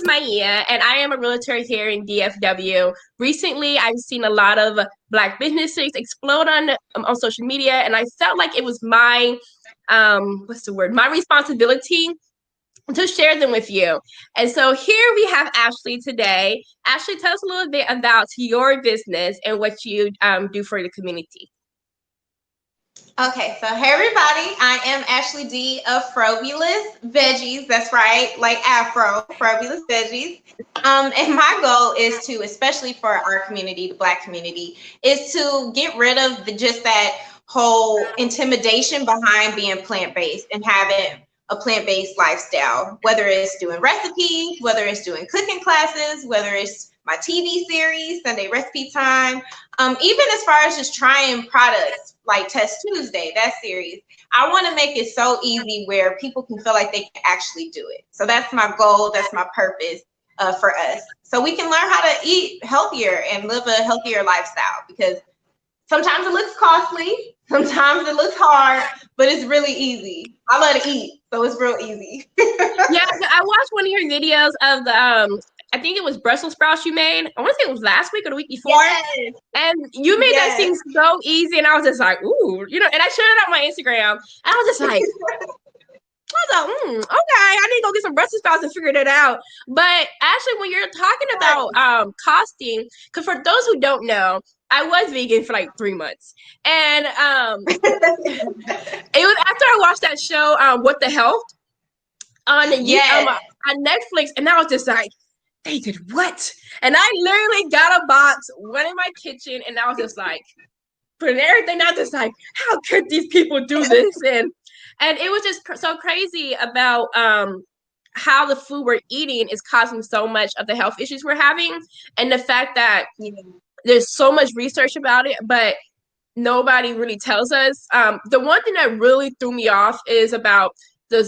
Maya, and I am a realtor here in DFW. Recently, I've seen a lot of Black businesses explode on social media, and I felt like it was my what's the word? My responsibility to share them with you. And so here we have Ashley today. Ashley, tell us a little bit about your business and what you do for the community. Okay, so hey everybody, I am Ashley D of Frobulous Veggies. That's right, like Afro, Frobulous Veggies. And my goal is to, especially for our community, the Black community, is to get rid of just that whole intimidation behind being plant-based and having a plant-based lifestyle, whether it's doing recipes, whether it's doing cooking classes, whether it's my TV series, Sunday Recipe Time, even as far as just trying products like Test Tuesday, that series. I want to make it so easy where people can feel like they can actually do it. So that's my goal. That's my purpose for us. So we can learn how to eat healthier and live a healthier lifestyle, because sometimes it looks costly, sometimes it looks hard, but it's really easy. I love to eat, so it's real easy. Yeah, I watched one of your videos of the I think it was Brussels sprouts you made. I want to say it was last week or the week before. Yes. And you made that seem Yes. so easy. And I was just like, ooh, and I shared it on my Instagram. And I was just like, okay, I need to go get some Brussels sprouts and figure that out. But actually, when you're talking about costing, because for those who don't know, I was vegan for like 3 months. And it was after I watched that show, What the Health, on Yes. on Netflix, and I was just like, they did what? And I literally got a box, went in my kitchen, and I was just like, putting everything. I was just like, how could these people do this? And it was just so crazy about how the food we're eating is causing so much of the health issues we're having, and the fact that there's so much research about it, but nobody really tells us. The one thing that really threw me off is about the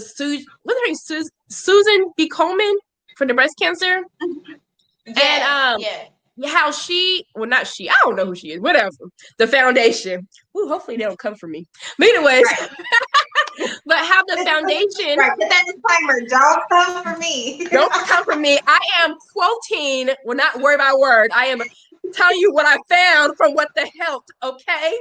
Susan B. Komen for the breast cancer. Yes. And how not she, I don't know who she is, whatever. The foundation. Ooh, hopefully they don't come for me. But anyways, Right. but how the foundation. Right, put that disclaimer, don't come for me. Don't come for me. I am quoting, well, not word by word. I am telling you what I found from What the Health, okay?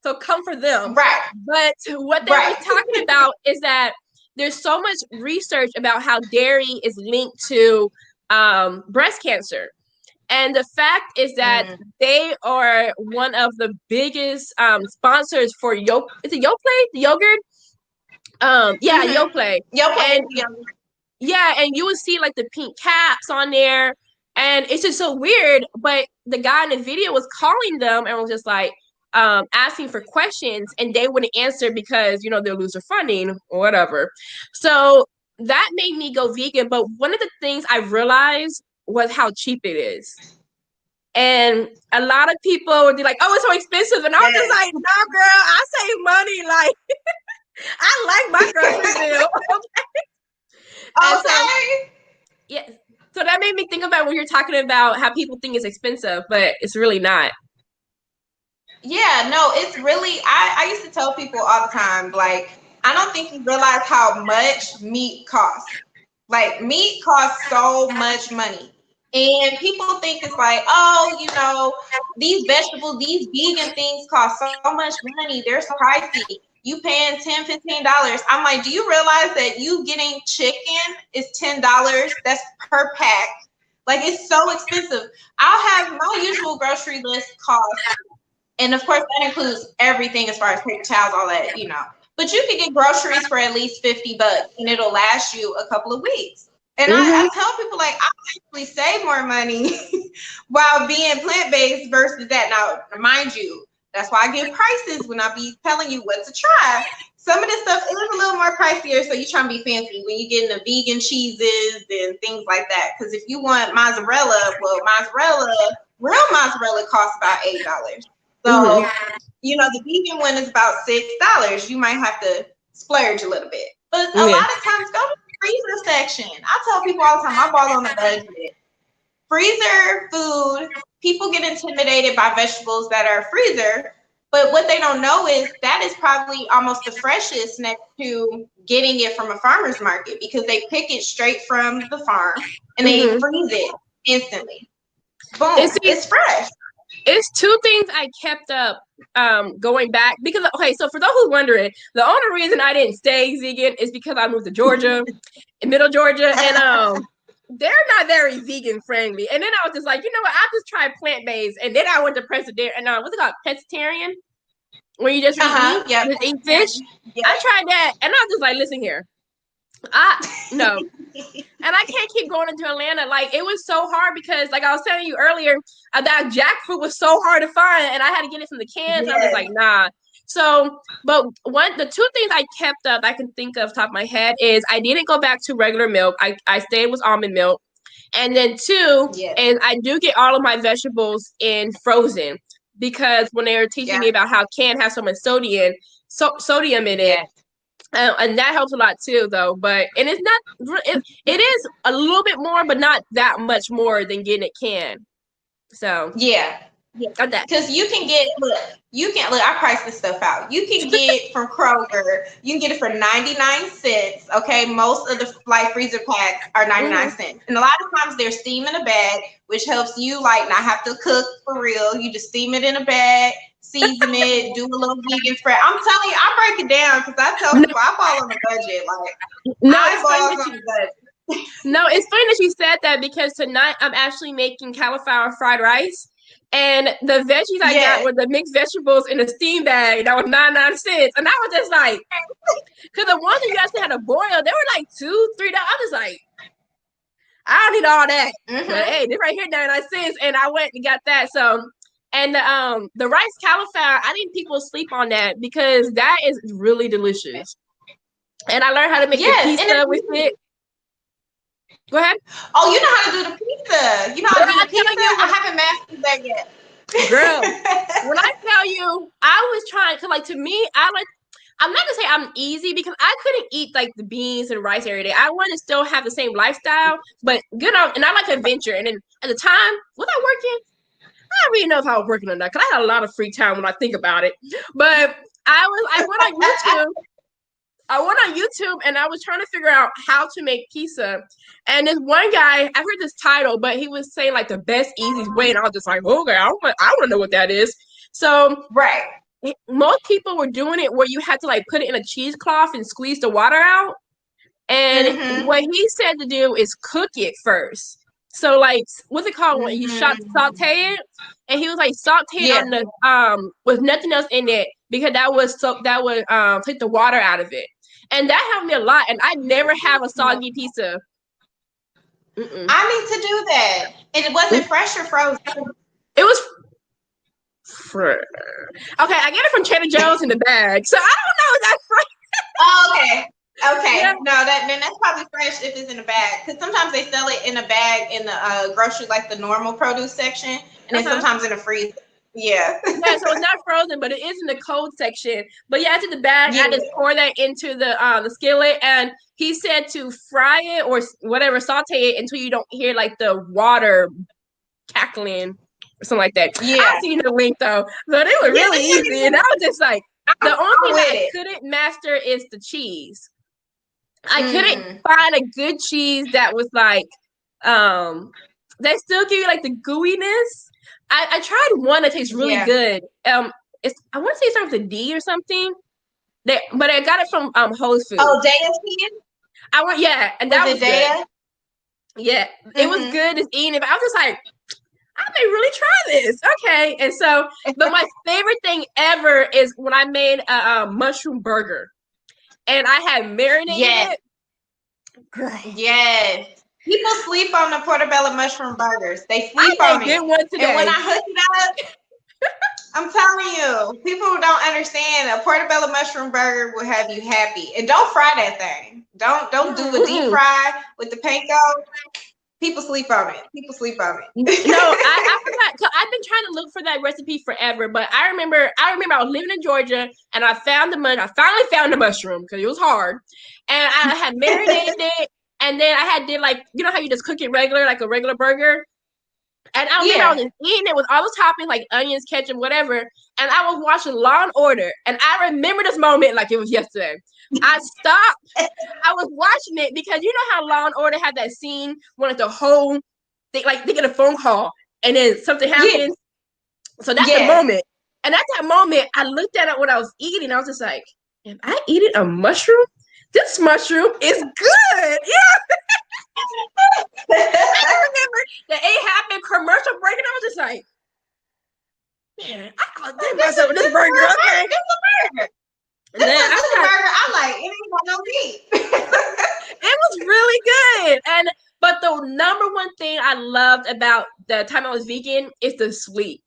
So come for them. Right. But what they were talking about is that there's so much research about how dairy is linked to breast cancer. And the fact is that they are one of the biggest sponsors for is it Yoplait, the yogurt? Yoplait. Yoplait. Yeah, and you would see like the pink caps on there, and it's just so weird. But the guy in the video was calling them and was just like asking for questions, and they wouldn't answer because they'll lose their funding or whatever. So that made me go vegan. But one of the things I realized was how cheap it is. And a lot of people would be like, "Oh, it's so expensive," and I was just like, "No, girl, I save money. Like, I like my grocery bill." Okay. Yeah. So that made me think about when you're talking about how people think it's expensive, but it's really not. Yeah, no, it's really, I used to tell people all the time, like, I don't think you realize how much meat costs. Like, meat costs so much money. And people think it's like, oh, these vegetables, these vegan things cost so much money. They're so pricey. You paying $10, $15. I'm like, do you realize that you getting chicken is $10? That's per pack. Like, it's so expensive. I'll have my usual grocery list cost, and of course that includes everything as far as paper towels, all that, But you can get groceries for at least $50 and it'll last you a couple of weeks. And I tell people, like, I actually save more money while being plant-based versus that. Now, mind you, that's why I give prices when I be telling you what to try. Some of this stuff is a little more pricier, so you're trying to be fancy when you get into vegan cheeses and things like that. Because if you want mozzarella, real mozzarella costs about $8. So, the vegan one is about $6. You might have to splurge a little bit. But a lot of times, go to the freezer section. I tell people all the time, I ball on the budget. Freezer food, people get intimidated by vegetables that are freezer, But what they don't know is that is probably almost the freshest next to getting it from a farmer's market, because they pick it straight from the farm and they Mm-hmm. freeze it instantly. And Boom, see, it's fresh. it's two things I kept up going back because okay, so for those who's wondering, the only reason I didn't stay vegan is because I moved to Georgia, in middle Georgia, and they're not very vegan friendly. And then I was just like, you know what, I'll just try plant based. And then I went to pescatarian and what's it called? Pescatarian? Where you just eat meat, Yep. just eat fish. Yep. I tried that and I was just like, listen here. I no. And I can't keep going into Atlanta. Like it was so hard because, like I was telling you earlier, that jackfruit was so hard to find, and I had to get it from the cans. And I'm just Yes. like, nah. So, but the two things I kept up I can think of top of my head is I didn't go back to regular milk. I stayed with almond milk, and then two Yes. is I do get all of my vegetables in frozen because when they were teaching Yeah. me about how can have so much sodium in it, Yes. and that helps a lot too, though. But and it's not it is a little bit more, but not that much more than getting it canned. So Yeah. got that. Because you can look, I price this stuff out. You can get from Kroger, you can get it for 99 cents. Okay. Most of the like freezer packs are 99 Mm-hmm. cents. And a lot of times they're steam in a bag, which helps you like not have to cook for real. You just steam it in a bag, season it, do a little vegan spread. I'm telling you, I break it down because I tell No, people I fall on a budget. Like no, it's funny eyeballs that on you. a budget. No, it's funny that you said that because tonight I'm actually making cauliflower fried rice, and the veggies I got Yes. were the mixed vegetables in a steam bag that was 99 cents, and I was just like, because the ones that you actually had to boil, they were like $2, $3. I was like, I don't need all that. But Mm-hmm. hey, this right here 99 cents, and I went and got that. So and the rice cauliflower, I think people sleep on that because that is really delicious. And I learned how to make the Yes. And pizza with it. Go ahead. oh, you know how to do the pizza. You know how Girl, to do I the tell pizza? you I haven't mastered that yet. girl, when I tell you, I was trying to like to me, I'm not gonna say I'm easy because I couldn't eat like the beans and rice every day. I wanted to still have the same lifestyle, but good on and I like adventure. And then at the time, was I working? I don't really know if I was working or not because I had a lot of free time when I think about it. But I went on YouTube. I went on YouTube and I was trying to figure out how to make pizza. And this one guy, I heard this title, but he was saying like the best, easiest way. And I was just like, okay, I want to know what that is. So Right. most people were doing it where you had to like put it in a cheesecloth and squeeze the water out. And Mm-hmm. what he said to do is cook it first. So like what's it called when you Mm-hmm. saute it? And he was like saute it Yeah. on the with nothing else in it because that would take the water out of it. And that helped me a lot. And I never have a soggy pizza. Mm-mm. I need to do that. And it wasn't fresh or frozen. It was okay. I get it from Trader Joe's in the bag, so I don't know if that's fresh. Oh, okay. Yeah, Okay. No, that's probably fresh if it's in a bag. Because sometimes they sell it in a bag in the grocery, like the normal produce section, and then uh-huh. sometimes in a freezer. Yeah. Yeah, so it's not frozen, but it is in the cold section. But yeah, it's in the bag. Yeah. I just pour that into the skillet, and he said to fry it or whatever, saute it until you don't hear like the water cackling or something like that. I'll Yeah. see you the link though. But it was Yeah. really easy, and I was just like, the only I'm thing that with I it. couldn't master is the cheese. I couldn't Mm. find a good cheese that was like, that still give you like the gooiness. I tried one that tastes really Yeah. good. I want to say it starts with a D or something. But I got it from Whole Oh, Foods. Daya cheese? Yeah, and Was that it was good. Daya? Yeah, it was Mm-hmm. good as eating it. But I was just like, I may really try this. Okay, and so, but my favorite thing ever is when I made a mushroom burger, and I had marinated Yes. it. Girl, Yes. People sleep on the portobello mushroom burgers. They I sleep may on get it. one And when today. I hook it up, I'm telling you, people who don't understand a portobello mushroom burger will have you happy. And don't fry that thing. Don't do a deep Mm-mm. fry with the panko. People sleep on it. People sleep on No, I it. forgot. 'Cause I've been trying to look for that recipe forever, but I remember I was living in Georgia and I found the money. I finally found the mushroom because it was hard, and I had marinated it, and then I had did like you know how you just cook it regular like a regular burger, and I remember I Yeah. was just eating it with all the toppings like onions, ketchup, whatever. and I was watching Law and Order, and I remember this moment like it was yesterday. I stopped. I was watching it because you know how Law and Order had that scene when like the whole they get a phone call and then something Yeah. happens. So that's the Yes. moment. And at that moment, I looked at it when I was eating. I was just like, "Am I eating a mushroom? This mushroom is good." Yeah, I remember the A happened commercial break, and I was just like, "Man, I gotta give myself this This is burger." real Okay. burger. This is a burger. And then This is a I burger I like. It ain't got no meat. it was really good. And but the number one thing I loved about the time I was vegan is the sleep.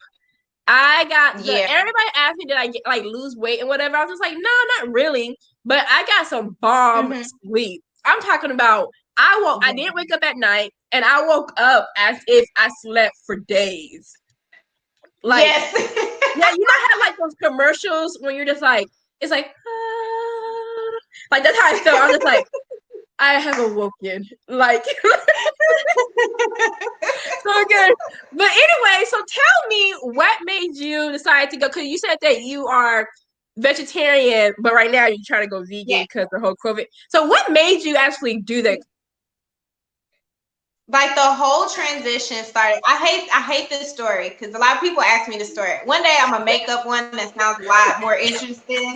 I got the Yeah. everybody asked me did I get like lose weight and whatever. I was just like, no, not really. But I got some bomb Mm-hmm. sleep. I'm talking about I Yeah. didn't wake up at night and I woke up as if I slept for days. Like, Yes. yeah, you know how like those commercials when you're just like, it's like, like that's how I felt. I'm just like, I have awoken. Like so good. But anyway, so tell me what made you decide to go because you said that you are vegetarian, but right now you're trying to go vegan Yeah. because the whole COVID. So what made you actually do that? Like the whole transition started. I hate this story because a lot of people ask me the story. One day I'm gonna make up one that sounds a lot more interesting.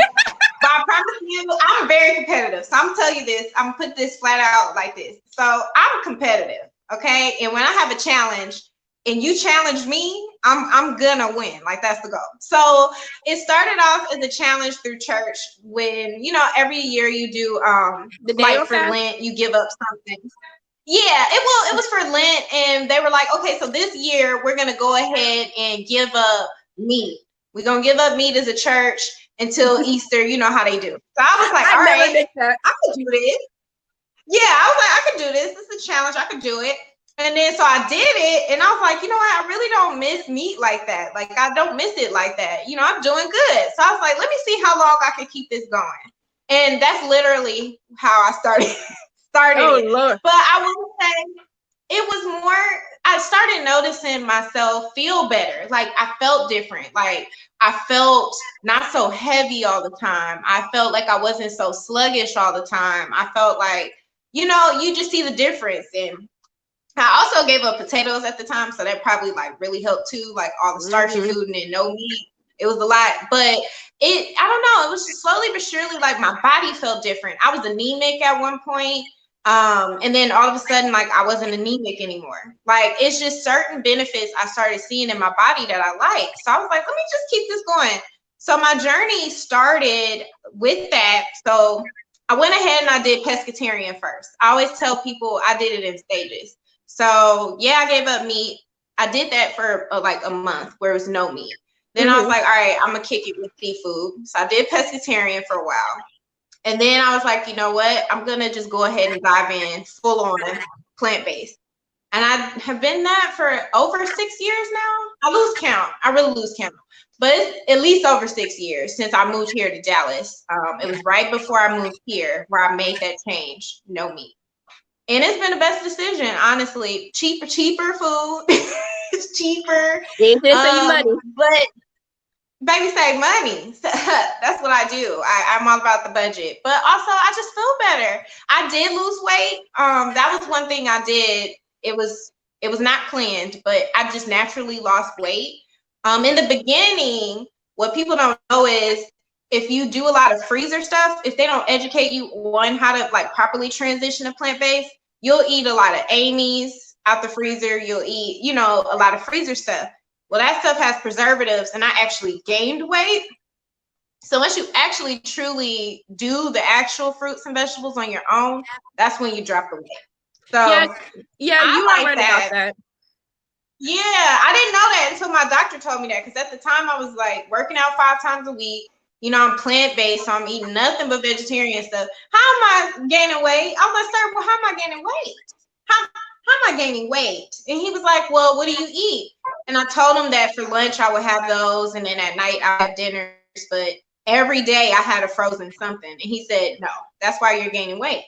But I promise you, I'm very competitive. So I'm gonna tell you this. I'm gonna put this flat out like this. So I'm competitive, okay? And when I have a challenge and you challenge me, I'm gonna win. Like that's the goal. So it started off as a challenge through church when every year you do The like Daniel for fast? Lent you give up something. Yeah, it was for Lent, and they were like, okay, so this year we're gonna go ahead and give up meat. We're gonna give up meat as a church until Easter. You know how they do. So I was like, I all never right, did that. I could do this. Yeah, I was like, I could do this. This is a challenge. I could do it. And then so I did it, and I was like, you know what? I really don't miss meat like that. Like I don't miss it like that. I'm doing good. So I was like, let me see how long I can keep this going. And that's literally how I started Oh it. Lord. But I will say it was more, I started noticing myself feel better. Like I felt different. Like I felt not so heavy all the time. I felt like I wasn't so sluggish all the time. I felt like, you just see the difference. And I also gave up potatoes at the time, so that probably like really helped too, like all the starchy Mm-hmm. food and then no meat. It was a lot, but I don't know, it was just slowly but surely like my body felt different. I was anemic at one point. And then all of a sudden, like I wasn't anemic anymore. Like it's just certain benefits I started seeing in my body that I like. So I was like, let me just keep this going. So my journey started with that. So I went ahead and I did pescatarian first. I always tell people I did it in stages. So yeah, I gave up meat. I did that for like a month where it was no meat. Then I was Mm-hmm. like, all right, I'm gonna kick it with seafood. So I did pescatarian for a while. And then I was like, you know what? I'm gonna just go ahead and dive in full on plant-based. And I have been that for over 6 years now. I lose count. I really lose count. But it's at least over 6 years since I moved here to Dallas. It was right before I moved here where I made that change. No meat. And it's been the best decision, honestly. Cheaper food. It's cheaper. You didn't say you money. But baby save money. That's what I do. I'm all about the budget. But also I just feel better. I did lose weight. That was one thing I did. It was not planned, but I just naturally lost weight. In the beginning, what people don't know is if you do a lot of freezer stuff, if they don't educate you on how to like properly transition to plant-based, you'll eat a lot of Amy's out the freezer. You'll eat, a lot of freezer stuff. Well, that stuff has preservatives, and I actually gained weight. So once you actually truly do the actual fruits and vegetables on your own, that's when you drop the weight. Yeah, So yeah, you I are like right about that. that. Yeah, I didn't know that until my doctor told me that, because at the time I was like working out 5 times a week. I'm plant-based, so I'm eating nothing but vegetarian stuff. How am I gaining weight? I was like, sir, well, how am I gaining weight? How am I gaining weight? And he was like, well, what do you eat? And I told him that for lunch I would have those, and then at night I have dinners, but every day I had a frozen something. And he said, no, that's why you're gaining weight.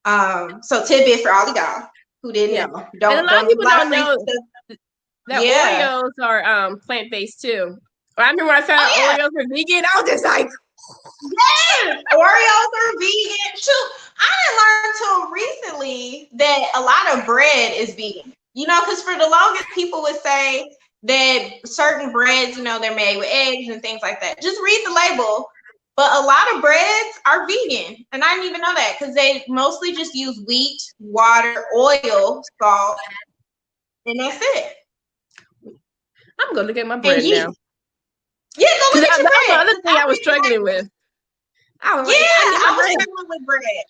So tidbit for all of y'all who Yeah. didn't know. And a Don't lot of eat a people lot of don't freezer know stuff. that Yeah. Oreos are plant based too. I remember when I found out Oh yeah. Oreos were vegan. I was just like, Yes, Oreos are vegan too. I didn't learn till recently that a lot of bread is vegan. You know, because for the longest, people would say that certain breads, you know, they're made with eggs and things like that. Just read the label. But a lot of breads are vegan, and I didn't even know that because they mostly just use wheat, water, oil, salt, and that's it. I'm gonna look at my And bread now. yeast. Yeah, go Because look at that your was the bread. other thing I I was read the struggling label. with. I was Yeah, like, I need my I was bread. struggling with bread.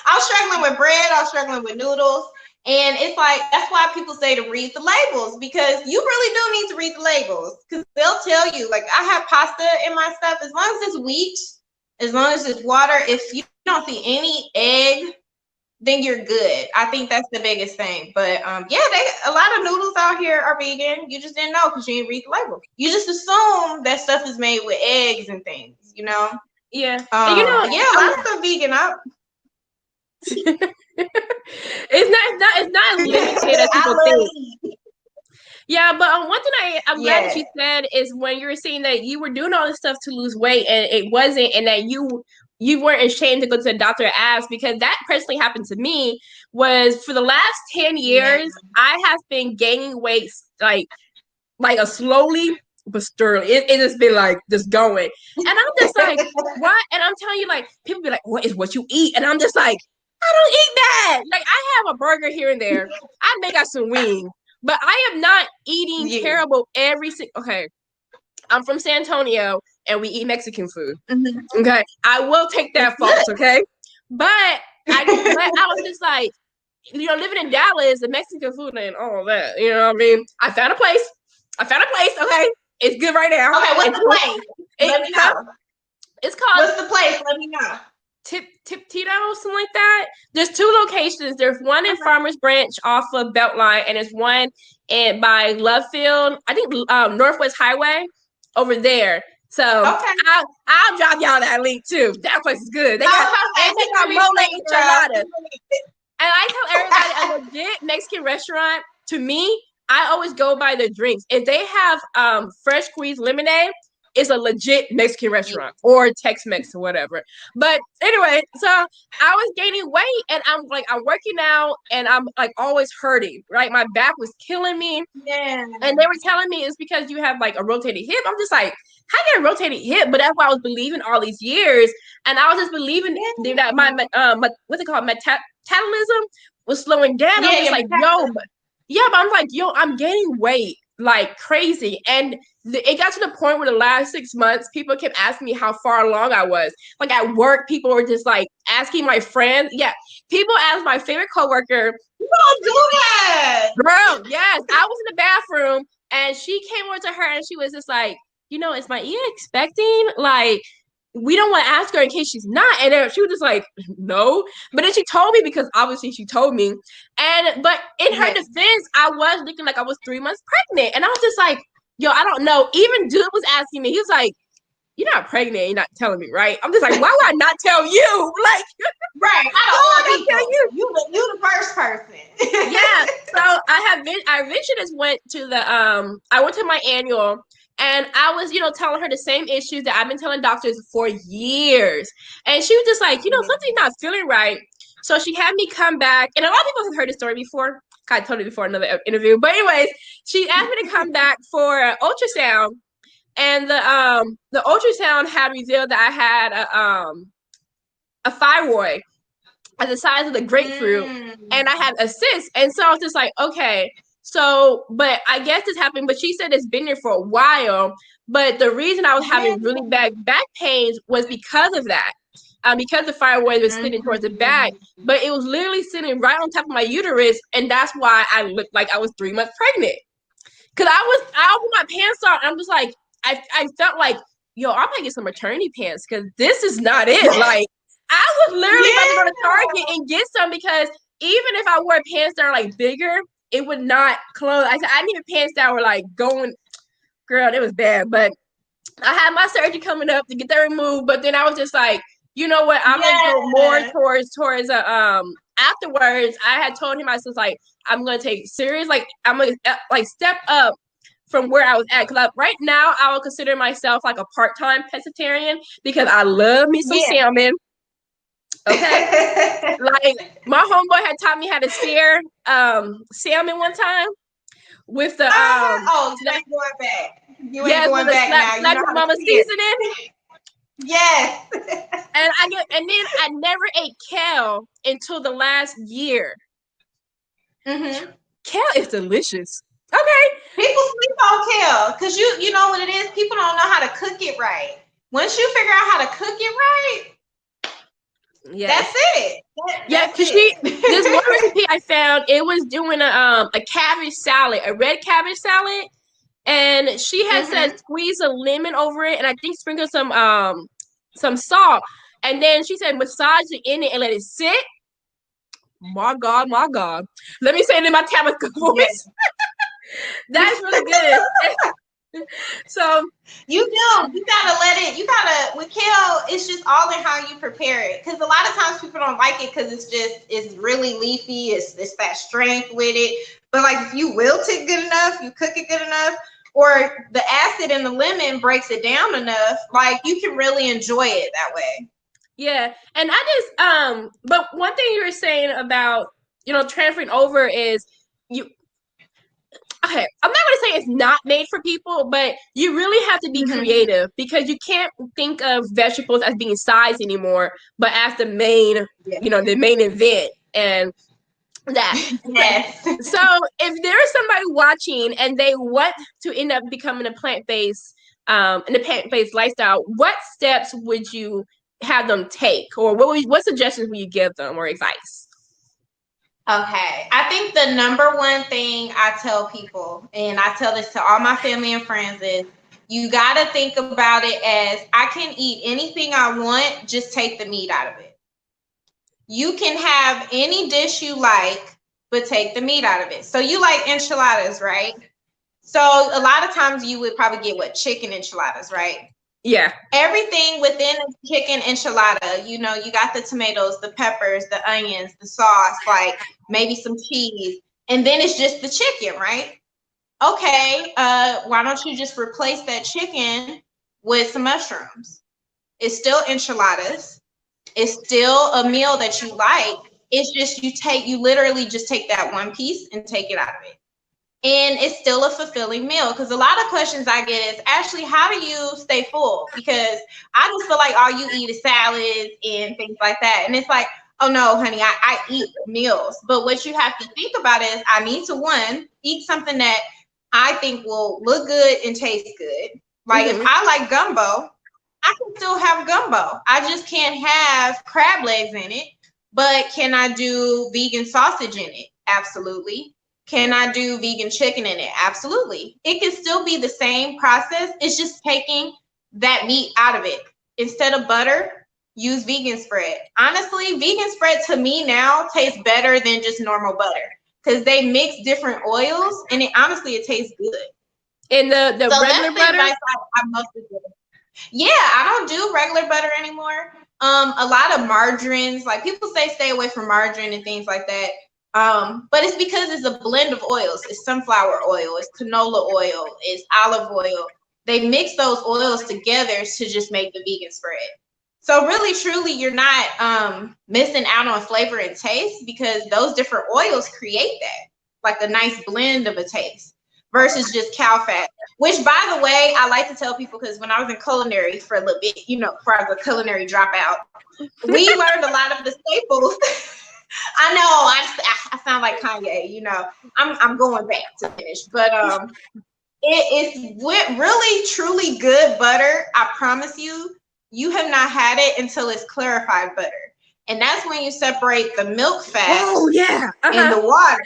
I was struggling with bread. I was struggling with noodles. And it's like, that's why people say to read the labels because you really do need to read the labels because they'll tell you, like, I have pasta in my stuff. As long as it's wheat, as long as it's water, if you don't see any egg, then you're good. I think that's the biggest thing. But yeah, a lot of noodles out here are vegan. You just didn't know because you didn't read the label. You just assume that stuff is made with eggs and things, you know? Yeah. And you know, But yeah, a lot of stuff vegan up. it's not as limited as I people love think. to eat. Yeah, but one thing I'm glad that Yeah. you said is when you were saying that you were doing all this stuff to lose weight and it wasn't, and that you weren't ashamed to go to the doctor and ask, because that personally happened to me. Was for the last 10 Yeah. years I have been gaining weight like a slowly but surely. It just been like just going, and I'm just like, what? And I'm telling you, like, people be like, what is what you eat? And I'm just like, I don't eat that. Like, I have a burger here and there. I may got some wings, but I am not eating Yeah. terrible every single. Okay, I'm from San Antonio, and we eat Mexican food. Mhm. Okay, I will take It's that fault. good. Okay, but I was just like, living in Dallas, the Mexican food and all that. You know what I mean? I found a place. Okay, it's good right now. Okay, what's It's the place? Let me huh? know. It's called What's the place? Let me know. Tip Tito, something like that. There's two locations. There's one in Okay. Farmers Branch off of Beltline, and there's one by Lovefield. I think Northwest Highway over there. So Okay. I'll drop y'all that link too. That place is good. They I got was about to say, and they got send me mole the link, girl. enchiladas. And I tell everybody a legit Mexican restaurant, to me, I always go by the drinks. If they have fresh squeezed lemonade, it's a legit Mexican restaurant or Tex-Mex or whatever. But anyway, so I was gaining weight and I'm working out and I'm like always hurting, right? My back was killing me. Yeah. And they were telling me it's because you have like a rotated hip. I'm just like, how you get a rotated hip? But that's what I was believing all these years. And I was just believing that my what's it called? Metabolism was slowing down. I'm Yeah, just your like, yo, metabolism. but I'm like, yo, I'm gaining weight like crazy. And it got to the point where the last 6 months, people kept asking me how far along I was. Like at work, people were just like asking my friends. Yeah, people asked my favorite coworker, You don't do that. girl, yes. I was in the bathroom and she came over to her and she was just like, is my Ian expecting? Like, we don't want to ask her in case she's not. And then she was just like, no. But then she told me because obviously she told me. But in her Yes. defense, I was looking like I was 3 months pregnant. And I was just like, yo, I don't know. Even dude was asking me, he was like, you're not pregnant, you're not telling me, right? I'm just like, why would I not tell you? Like, Right. Out of why would all I not tell people, you? you the first person. Yeah. So I eventually just went to I went to my annual and I was, telling her the same issues that I've been telling doctors for years. And she was just like, something's not feeling right. So she had me come back, and a lot of people have heard the story before. I told it before in another interview. But anyways, she asked me to come back for an ultrasound, and the ultrasound had revealed that I had a thyroid at the size of the grapefruit, and I had a cyst. And so I was just like, okay. So, but I guess this happened, but she said it's been there for a while. But the reason I was Yeah. having really bad back pains was because of that. Because the thyroid was sitting towards the back, but it was literally sitting right on top of my uterus, and that's why I looked like I was 3 months pregnant. Cause I opened my pants on, and I'm just like, I felt like, yo, I might get some maternity pants, cause this is not it. Like, I was literally about to go to Target Yeah. and get some because even if I wore pants that are like bigger, it would not close. I needed pants that were like going, girl, it was bad. But I had my surgery coming up to get that removed, but then I was just like, you know what? I'm gonna go more Yeah. towards afterwards. I had told him I was like, I'm gonna take serious, like I'm gonna like step up from where I was at. Because right now, I would consider myself like a part-time pescatarian because I love me some Yeah. salmon. Okay, like my homeboy had taught me how to sear salmon one time with the Oh, you ain't going back. You ain't yes, with going the back now. You slap know your how to mama see it. seasoning. Yes. And then I never ate kale until the last year. Mm-hmm. Kale is delicious. Okay. People sleep on kale because you know what it is. People don't know how to cook it right. Once you figure out how to cook it right, that's Yes. it. Yeah, That's cause this one it. recipe I found, it was doing a cabbage salad, a red cabbage salad, and she had said Mm-hmm. squeeze a lemon over it, and I think sprinkle some salt, and then she said massage it in it and let it sit. My God, my God. Let me say it in my Tabitha Yes. voice. That's really good. So You do. You gotta let it. You gotta with kale. It's just all in how you prepare it. Because a lot of times people don't like it because it's really leafy. It's that strength with it. But like if you wilt it good enough, you cook it good enough, or the acid in the lemon breaks it down enough, like you can really enjoy it that way. yeah, and I but one thing you were saying about transferring over is you okay, I'm not going to say it's not made for people, but you really have to be Mm-hmm. creative because you can't think of vegetables as being sides anymore, but as the main, Yeah. the main event and that. Yes. So if there is somebody watching and they want to end up becoming a plant-based, in a plant-based lifestyle, what steps would you have them take, or what suggestions would you give them or advice? Okay. I think the number one thing I tell people, and I tell this to all my family and friends, is you got to think about it as I can eat anything I want, just take the meat out of it. You can have any dish you like, but take the meat out of it. So you like enchiladas, right? So a lot of times you would probably get what? Chicken enchiladas, right? Yeah. Everything within a chicken enchilada, you got the tomatoes, the peppers, the onions, the sauce, like maybe some cheese, and then it's just the chicken, right? Okay, why don't you just replace that chicken with some mushrooms? It's still enchiladas. It's still a meal that you like. It's just you literally just take that one piece and take it out of it, and it's still a fulfilling meal. Because a lot of questions I get is, Ashley, how do you stay full? Because I just feel like all you eat is salads and things like that. And it's like, oh no, honey, I eat meals. But what you have to think about is I need to, one, eat something that I think will look good and taste good. Like if Mm-hmm. I like gumbo, I can still have gumbo. I just can't have crab legs in it. But can I do vegan sausage in it? Absolutely. Can I do vegan chicken in it? Absolutely. It can still be the same process. It's just taking that meat out of it. Instead of butter, use vegan spread. Honestly, vegan spread to me now tastes better than just normal butter because they mix different oils and it tastes good. And the So regular that's the butter. advice I mostly give. Yeah, I don't do regular butter anymore. A lot of margarines, like people say stay away from margarine and things like that. But it's because it's a blend of oils. It's sunflower oil, it's canola oil, it's olive oil. They mix those oils together to just make the vegan spread. So really, truly, you're not missing out on flavor and taste because those different oils create that, like a nice blend of a taste versus just cow fat. Which, by the way, I like to tell people because when I was in culinary for a little bit, before I was a culinary dropout, we learned a lot of the staples. I know I sound like Kanye, I'm going back to finish, but it's with really truly good butter. I promise you, you have not had it until it's clarified butter, and that's when you separate the milk fat Oh yeah. and Uh-huh. the water.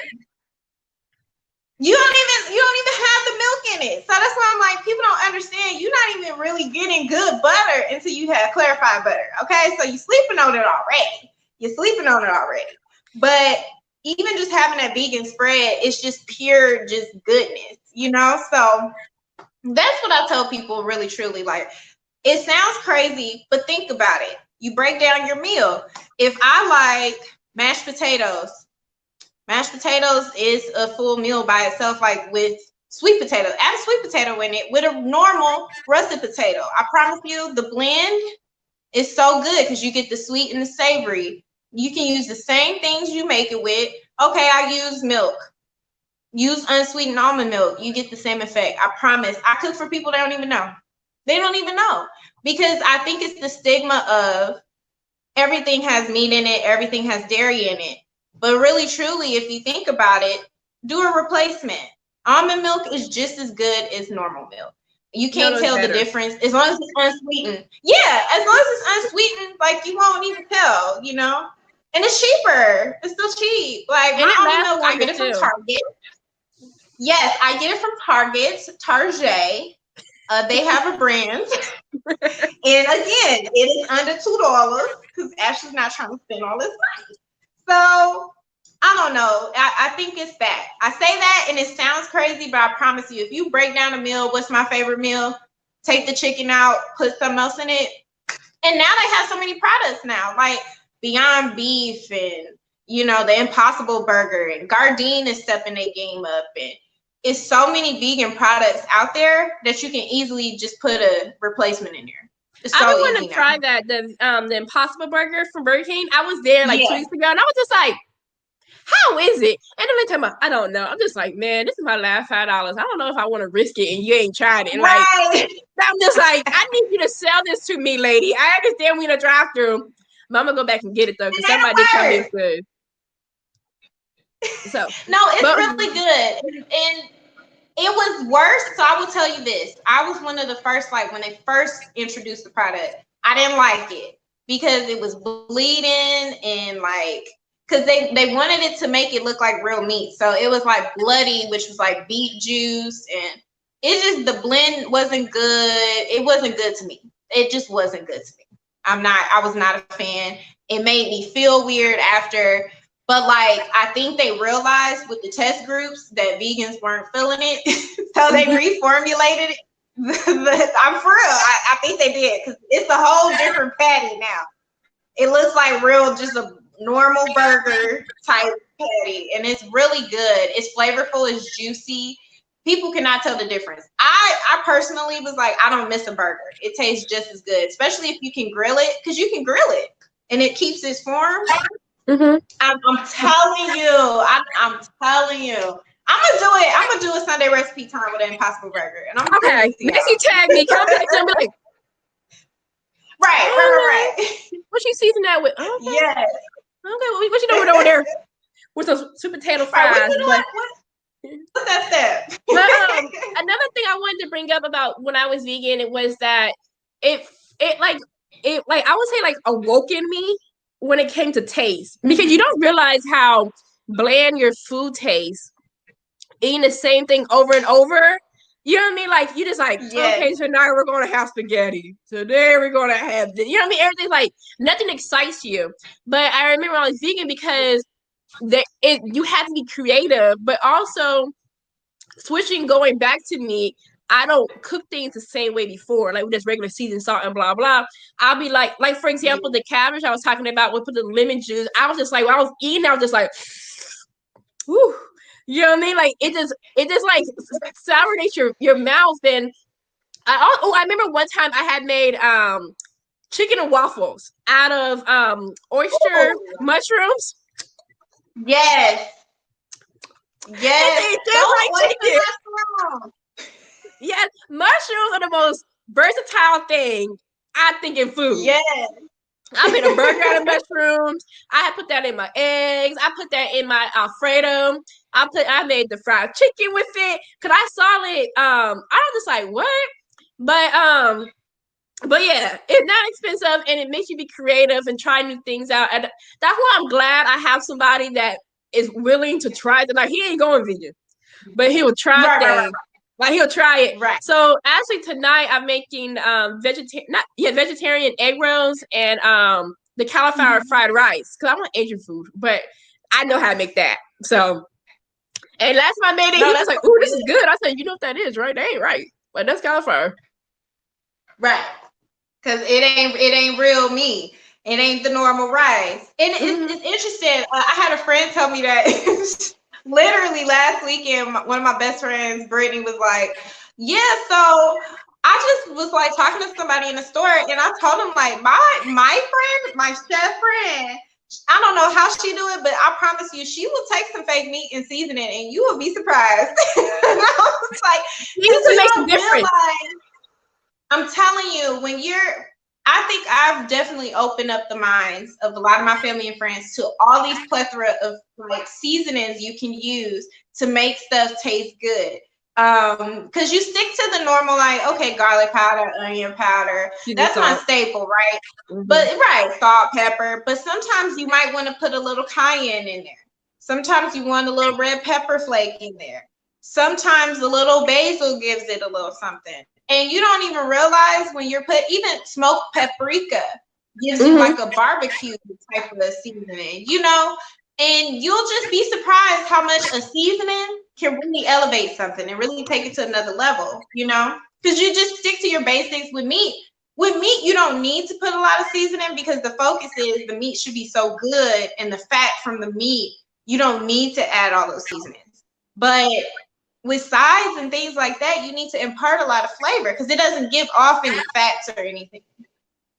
You don't even have the milk in it. So that's why I'm like, people don't understand. You're not even really getting good butter until you have clarified butter. Okay, so you're sleeping on it already. You're sleeping on it already. But even just having that vegan spread, it's just pure just goodness. So that's what I tell people really truly. Like, it sounds crazy, but think about it. You break down your meal. If I like mashed potatoes is a full meal by itself, like with sweet potato. Add a sweet potato in it with a normal russet potato. I promise you, the blend is so good because you get the sweet and the savory. You can use the same things you make it with. Okay, I use milk. Use unsweetened almond milk. You get the same effect. I promise. I cook for people that don't even know. They don't even know because I think it's the stigma of everything has meat in it, everything has dairy in it. But really, truly, if you think about it, do a replacement. Almond milk is just as good as normal milk. You can't No, it's tell the better. difference as long as it's unsweetened. Yeah, as long as it's unsweetened, like you won't even tell, you know? And it's cheaper. It's still cheap. Like And my it almond lasts milk, I longer get it from too. Target. Yes, I get it from Target. They have a brand. And again, it is under $2 because Ashley's not trying to spend all this money. So I don't know. I think it's that. I say that and it sounds crazy, but I promise you, if you break down a meal, what's my favorite meal? Take the chicken out, put something else in it. And now they have so many products now, like Beyond Beef and the Impossible Burger and Gardein is stepping their game up, and it's so many vegan products out there that you can easily just put a replacement in there. It's I've been so wanting easy to now. try that the Impossible Burger from Burger King. I was there like 2 Yeah. weeks ago, and I was just like, "How is it?" And then they tell me, "I don't know." I'm just like, "Man, this is my last $5. I don't know if I want to risk it, and you ain't tried it." And like, Right. I'm just like, "I need you to sell this to me, lady. I understand we in a drive-through, but I'm gonna go back and get it though, And because somebody did tell me that'll it's work. good." So, No, it's but really good. And it was worse. So I will tell you this. I was one of the first, like when they first introduced the product, I didn't like it because it was bleeding and like because they wanted it to make it look like real meat. So it was like bloody, which was like beet juice, and it just the blend wasn't good. It wasn't good to me. It just wasn't good to me. I was not a fan. It made me feel weird after. But like I think they realized with the test groups that vegans weren't feeling it, so they reformulated it. I'm for real. I think they did because it's a whole different patty now. It looks like real, just a normal burger type patty, and it's really good. It's flavorful. It's juicy. People cannot tell the difference. I personally was like, I don't miss a burger. It tastes just as good, especially if you can grill it, because you can grill it and it keeps its form. mhm. I'm telling you. I'm telling you. I'm gonna do it. I'm gonna do a Sunday recipe time with an Impossible Burger, and I'm gonna send Okay, it to make you y'all. tag me. Come back to me like, Right. what you season that with? Okay, Yes. okay. What you doing over there with those sweet potato Right. What fries? you But doing? What's that step? but another thing I wanted to bring up about when I was vegan, it was that it it like I would say like awoken me when it came to taste, because you don't realize how bland your food tastes eating the same thing over and over. You know what I mean? Like you just like, Yes. okay, tonight we're gonna have spaghetti. Today we're gonna have this. You know what I mean? Everything's like nothing excites you. But I remember I was vegan because you had to be creative, but also switching, going back to meat. I don't cook things the same way before, like with just regular seasoned salt and blah blah. I'll be like for example, the cabbage I was talking about with the lemon juice. I was just like, when I was eating, I was just like, whew. You know what I mean? Like it just like sourates your mouth. And I remember one time I had made chicken and waffles out of oyster Ooh. mushrooms. Yes. And Yes. they Those just like oyster chicken. mushrooms. Yes, mushrooms are the most versatile thing I think in food. Yes. I made a burger out of mushrooms. I put that in my eggs. I put that in my Alfredo. I made the fried chicken with it. Cause I saw it. I was just like, what? But yeah, it's not expensive and it makes you be creative and try new things out. And that's why I'm glad I have somebody that is willing to try it. Like he ain't going vegan, but he will try Right. things. Like he'll try it. Right. So actually tonight I'm making vegetarian egg rolls and the cauliflower fried rice, because I want Asian food, but I know how to make that. So and last time I made it, No, he was that's like, "Ooh, this is good." I said, "You know what that is, right? That ain't right, but that's cauliflower." right. Because it ain't real meat. It ain't the normal rice. And Mm-hmm. it's interesting. I had a friend tell me that Literally last weekend, one of my best friends, Brittany, was like, "Yeah, so I just was like talking to somebody in the store, and I told them like my friend, my chef friend, I don't know how she do it, but I promise you, she will take some fake meat and season it, and you will be surprised." And I was like, You "Because to you make a don't difference. realize." I'm telling you, I think I've definitely opened up the minds of a lot of my family and friends to all these plethora of like seasonings you can use to make stuff taste good. Because you stick to the normal, like, okay, garlic powder, onion powder, Season that's my salt. staple, right? Mm-hmm. But right, salt, pepper. But sometimes you might want to put a little cayenne in there. Sometimes you want a little red pepper flake in there. Sometimes a little basil gives it a little something. And you don't even realize when you're even smoked paprika gives you like a barbecue type of seasoning, and you'll just be surprised how much a seasoning can really elevate something and really take it to another level, because you just stick to your basics with meat. With meat, you don't need to put a lot of seasoning because the focus is the meat should be so good and the fat from the meat, you don't need to add all those seasonings. But with sides and things like that, you need to impart a lot of flavor because it doesn't give off any fats or anything.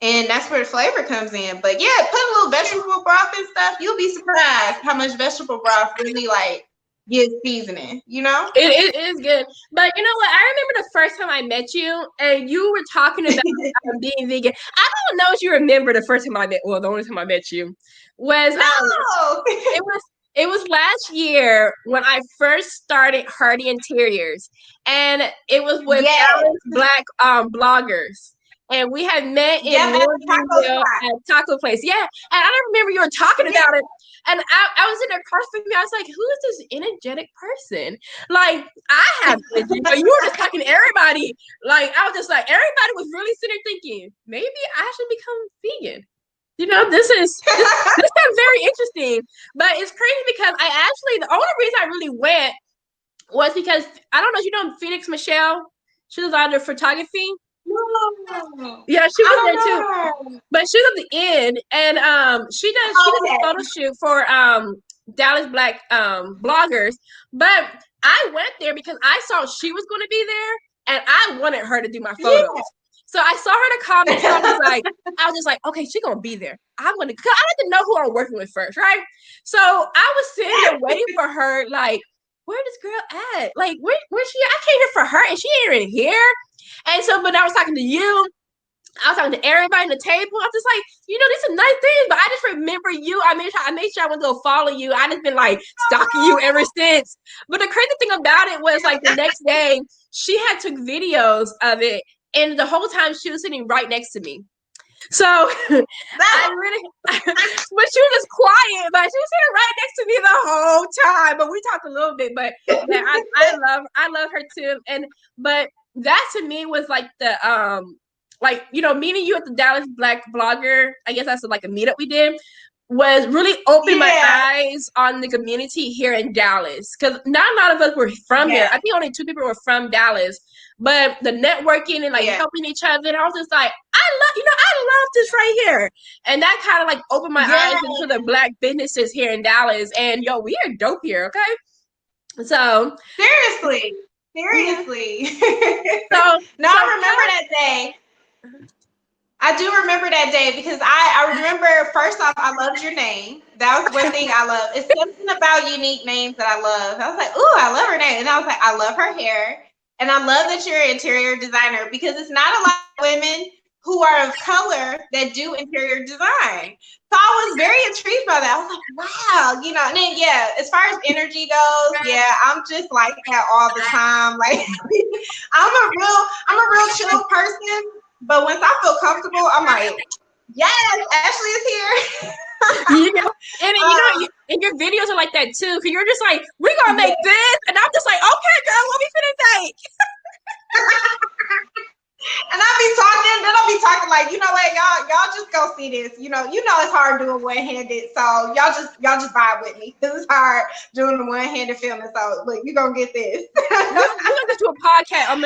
And that's where the flavor comes in. But yeah, put a little vegetable broth and stuff. You'll be surprised how much vegetable broth really like gives seasoning, It is good. But you know what? I remember the first time I met you and you were talking about being vegan. I don't know if you remember the first time I met, well, the only time I met you was No. it was last year when I first started Hardy Interiors, and it was with Yes. Dallas Black bloggers. And we had met in Yep, at the taco Louisville spot. at Taco Place. Yeah. And I remember you were talking Yeah. about it. And I was in there across from me. I was like, who is this energetic person? Like, I have energy, but you were just talking to everybody. Like, I was just like, everybody was really sitting there thinking, maybe I should become vegan. This is very interesting. But it's crazy because the only reason I really went was because I don't know if you know Phoenix Michelle. She was out of photography. No. Yeah, she was I there don't too. know her. But she's at the end, and she does a photo shoot for Dallas Black bloggers. But I went there because I saw she was going to be there, and I wanted her to do my photos. Yeah. So I saw her in the comments, and I was just like, okay, she's gonna be there. I'm gonna, cause I had to know who I'm working with first, right? So I was sitting there waiting for her, like, where this girl at? Like, where's she? I came here for her, and she ain't even here. And so, but I was talking to you. I was talking to everybody on the table. I was just like, these are nice things, but I just remember you. I made sure I went to go follow you. I just been like stalking you ever since. But the crazy thing about it was like the next day, she had took videos of it, and the whole time she was sitting right next to me. So I really, but she was just quiet, but she was sitting right next to me the whole time. But we talked a little bit, but yeah, I love her too. But that to me was like meeting you at the Dallas Black Blogger, I guess that's like a meetup we did, was really opened my eyes on the community here in Dallas. Because not a lot of us were from here. I think only 2 people were from Dallas. But the networking and helping each other, and I was just like, I love this right here. And that kind of like opened my eyes into the Black businesses here in Dallas. And we are dope here, okay? So seriously. No, I remember that day. I do remember that day because I remember first off, I loved your name. That was one thing I love. It's something about unique names that I love. I was like, ooh, I love her name. And I was like, I love her hair. And I love that you're an interior designer because it's not a lot of women who are of color that do interior design. So I was very intrigued by that. I was like, wow, and then as far as energy goes, I'm just like that all the time. Like I'm a real chill person. But once I feel comfortable, I'm like, yes, Ashley is here. And your videos are like that too, because you're just like, we're gonna make this, and I'm just like, okay, girl, what we finna take? And I'll be talking like, you know what, y'all just go see this. It's hard doing one-handed, so y'all just vibe with me. It's hard doing the one-handed filming, so look, you gonna get this. We're gonna get you a podcast,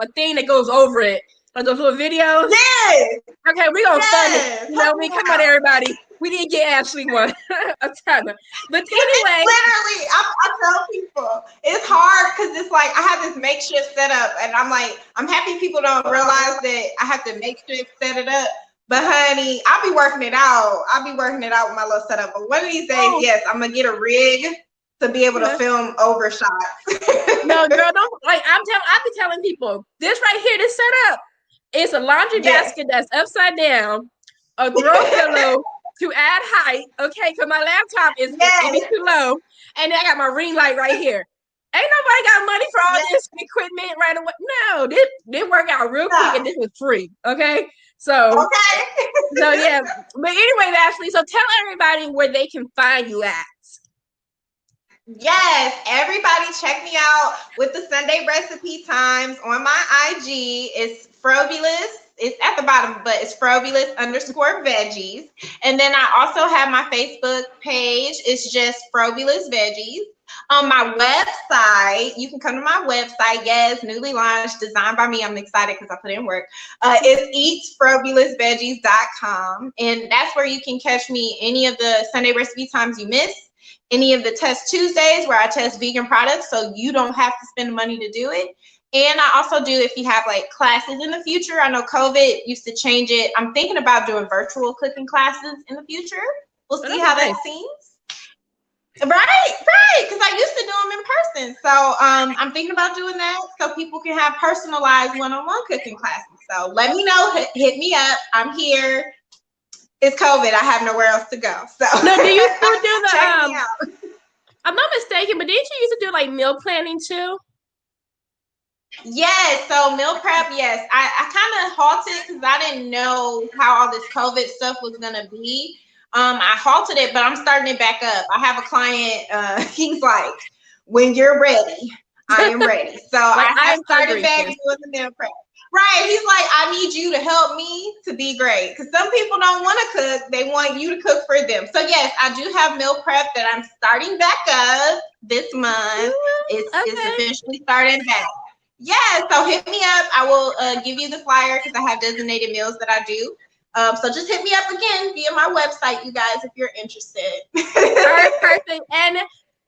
a thing that goes over it. Like those little videos. Yes. Okay, we're gonna fund it. Come on, everybody. We didn't get Ashley one. I'm trying to. But anyway. Literally, I tell people it's hard because it's like I have this makeshift setup, and I'm like, I'm happy people don't realize that I have to makeshift set it up. But honey, I'll be working it out. I'll be working it out with my little setup. But one of these days, yes, I'm gonna get a rig to be able to film over shots. No, girl, don't like. I've been telling people this right here, this setup is a laundry basket that's upside down, a throw pillow to add height. Okay, because my laptop is too low, and then I got my ring light right here. Ain't nobody got money for all this equipment right away. No, this worked out real quick, and this was free. Okay, so so yeah. But anyway, Ashley, so tell everybody where they can find you at. Yes, everybody check me out with the Sunday recipe times on my IG. It's Frobulous. It's at the bottom, but it's Frobulous_Veggies. And then I also have my Facebook page. It's just Frobulous Veggies. On my website, you can come to my website. Yes, newly launched, designed by me. I'm excited because I put in work. It's eatsfrobulousveggies.com. And that's where you can catch me any of the Sunday recipe times you miss. Any of the Test Tuesdays where I test vegan products so you don't have to spend money to do it. And I also do, if you have like classes in the future, I know COVID used to change it. I'm thinking about doing virtual cooking classes in the future. We'll see how that seems. Right, because I used to do them in person. So I'm thinking about doing that so people can have personalized one-on-one cooking classes. So let me know, hit me up. I'm here. It's COVID. I have nowhere else to go. So no, do you still do the check me out. I'm not mistaken, but didn't you used to do like meal planning too? Yes, so meal prep, yes. I kind of halted because I didn't know how all this COVID stuff was gonna be. I halted it, but I'm starting it back up. I have a client, he's like, when you're ready, I am ready. So like, I started back doing the meal prep. Right, he's like, I need you to help me to be great. Because some people don't want to cook. They want you to cook for them. So yes, I do have meal prep that I'm starting back up this month. It's officially starting back. Yeah, so hit me up. I will give you the flyer because I have designated meals that I do. So just hit me up again via my website, you guys, if you're interested. Perfect. And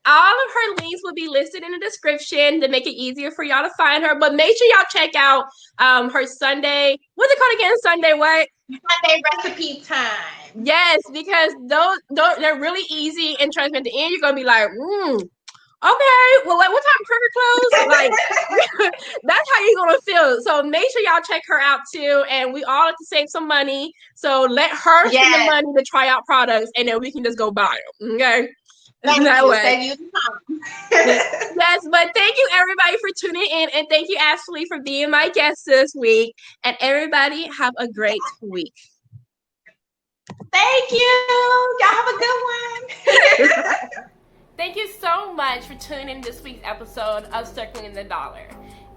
all of her links will be listed in the description to make it easier for y'all to find her. But make sure y'all check out her Sunday. What's it called again? Sunday what? Sunday recipe time. Yes, because those they're really easy. And trust me, at the end, you're gonna be like, okay, well, like, what time Cricket close? Like, that's how you're gonna feel. So make sure y'all check her out too. And we all have to save some money. So let her spend the money to try out products, and then we can just go buy them. Okay. Thank you. Yes, but thank you everybody for tuning in, and thank you, Ashley, for being my guest this week. And everybody have a great week. Thank you. Y'all have a good one. Thank you so much for tuning in this week's episode of Circulating the Dollar.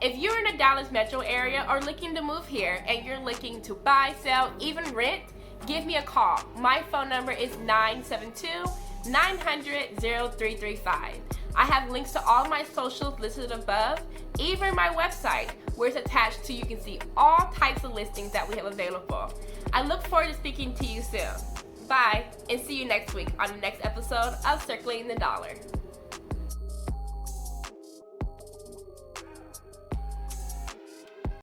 If you're in the Dallas metro area or looking to move here and you're looking to buy, sell, even rent, give me a call. My phone number is 972-900-0335. I have links to all my socials listed above, even my website, where it's attached to you can see all types of listings that we have available. I look forward to speaking to you soon. Bye, and see you next week on the next episode of Circulating the Dollar.